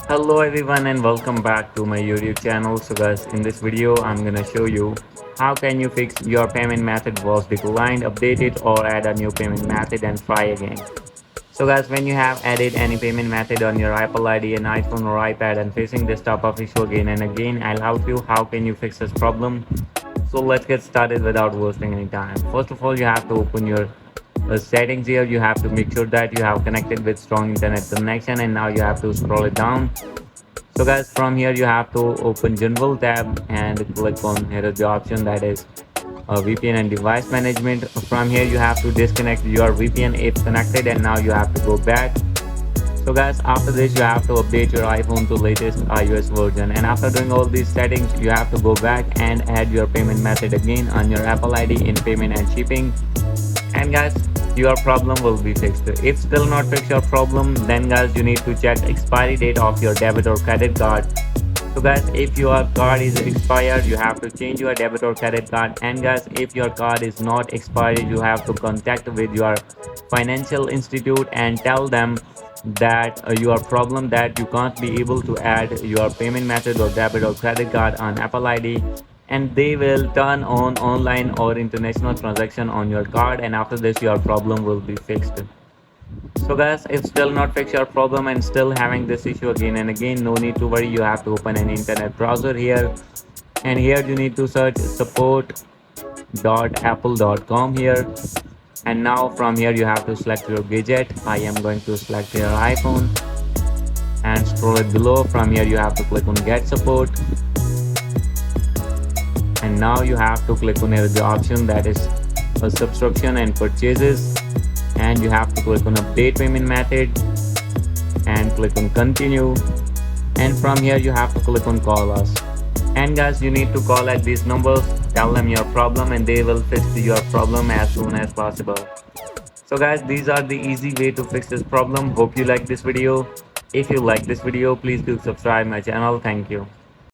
Hello everyone and welcome back to my YouTube channel. So guys, in this video I'm gonna show you how can you fix your payment method was declined, update it or add a new payment method and try again. So guys, when you have added any payment method on your Apple ID, an iPhone or iPad and facing this type of issue again and again, I'll help you how can you fix this problem. So let's get started without wasting any time. First of all, you have to open your settings here. You have to make sure that you have connected with strong internet connection, and now you have to scroll it down. So guys, from here you have to open general tab and click on here is the option that is VPN and device management. From here you have to disconnect your VPN if connected, and now you have to go back. So guys, after this you have to update your iPhone to latest iOS version, and after doing all these settings you have to go back and add your payment method again on your Apple ID in payment and shipping. And guys, your problem will be fixed. If still not fix your problem, then guys you need to check expiry date of your debit or credit card. So guys, if your card is expired, you have to change your debit or credit card. And guys, if your card is not expired, you have to contact with your financial institute and tell them that your problem that you can't be able to add your payment method or debit or credit card on Apple ID, and they will turn on online or international transaction on your card, and after this your problem will be fixed. So guys, if still not fix your problem and still having this issue again and again, no need to worry. You have to open an internet browser here, and here you need to search support.apple.com here. And now from here you have to select your gadget. I am going to select your iPhone and scroll it below. From here you have to click on get support, and now you have to click on here the option that is a subscription and purchases, and you have to click on update payment method and click on continue, and from here you have to click on call us. And guys, you need to call at these numbers, tell them your problem, and they will fix your problem as soon as possible. So guys, these are the easy way to fix this problem. Hope you like this video. If you like this video, please do subscribe my channel. Thank you.